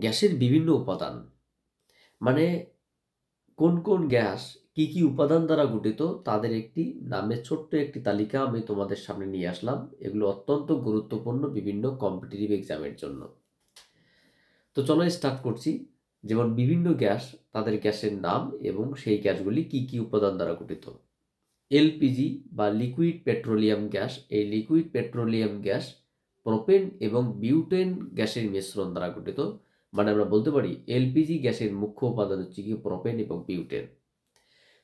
গ্যাসের বিভিন্ন উপাদান মানে কোন কোন গ্যাস কি কি উপাদান দ্বারা গঠিত তাদের একটি নামের ছোট্ট একটি তালিকা আমি তোমাদের সামনে নিয়ে আসলাম। এগুলো অত্যন্ত গুরুত্বপূর্ণ বিভিন্ন কম্পিটিটিভ এক্সামের জন্য। তো চলো স্টার্ট করছি। যেমন বিভিন্ন গ্যাস, তাদের গ্যাসের নাম এবং সেই গ্যাসগুলি কি কি উপাদান দ্বারা গঠিত। এলপিজি বা লিকুইড পেট্রোলিয়াম গ্যাস, এই লিকুইড পেট্রোলিয়াম গ্যাস প্রোপেন এবং বিউটেন গ্যাসের মিশ্রণ দ্বারা গঠিত। মানে আমরা বলতে পারি এলপিজি গ্যাসের মুখ্য উপাদান হচ্ছে কি প্রোপেন এবং বিউটেন।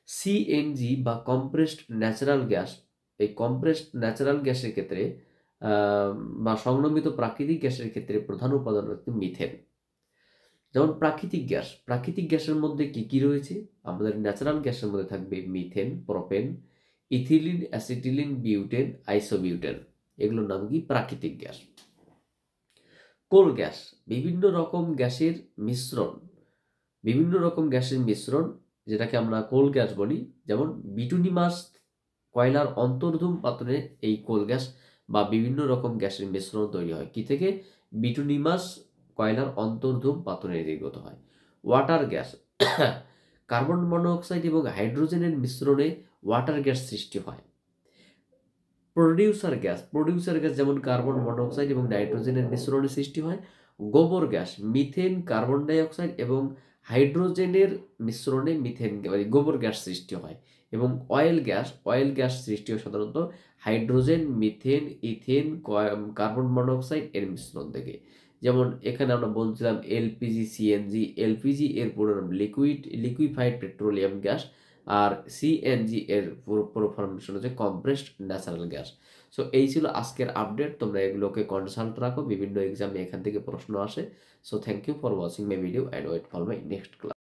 সিএনজি বা কম্প্রেসড ন্যাচারাল গ্যাস, এই কম্প্রেসড ন্যাচারাল গ্যাসের ক্ষেত্রে বা সংরক্ষিত প্রাকৃতিক গ্যাসের ক্ষেত্রে প্রধান উপাদান হচ্ছে মিথেন। যেমন প্রাকৃতিক গ্যাসের মধ্যে কি কি রয়েছে? আমাদের ন্যাচারাল গ্যাসের মধ্যে থাকবে methane, propane, ethylene, acetylene, butane, isobutane. এগুলোর নাম কি প্রাকৃতিক গ্যাস। কোল গ্যাস, বিভিন্ন রকম গ্যাসের মিশ্রণ যেটাকে আমরা কোল গ্যাস বলি। যেমন বিটুমিনাস কয়লার অন্তর্ধূম পাতনে এই কোল গ্যাস বা বিভিন্ন রকম গ্যাসের মিশ্রণ তৈরি হয়। কি থেকে? বিটুমিনাস কয়লার অন্তর্ধূম পাতনে নির্গত হয়। ওয়াটার গ্যাস, কার্বন মনোক্সাইড এবং হাইড্রোজেনের মিশ্রণে ওয়াটার গ্যাস সৃষ্টি হয়। প্রডিউসার গ্যাস যেমন কার্বন মনোক্সাইড এবং নাইট্রোজেনের মিশ্রণে সৃষ্টি হয়। গোবর গ্যাস, মিথেন, কার্বন ডাইঅক্সাইড এবং হাইড্রোজেনের মিশ্রণে গোবর গ্যাস সৃষ্টি হয়। এবং অয়েল গ্যাস সৃষ্টি হয় সাধারণত hydrogen, methane, ethane, carbon monoxide এর মিশ্রণ থেকে। যেমন এখানে আমরা বলছিলাম এলপিজি, সিএনজি। এলপিজি এর পুরো নাম লিকুইফাইড পেট্রোলিয়াম গ্যাস, আর সিএনজি এর পুরো ফরমেশন হচ্ছে কম্প্রেসড ন্যাচারাল গ্যাস। সো এই ছিল আজকের আপডেট। তোমরা এগুলোকে কনসাল্ট রাখো, বিভিন্ন এক্সামে এখান থেকে প্রশ্ন আসে। So thank you for watching my video and wait for my next class.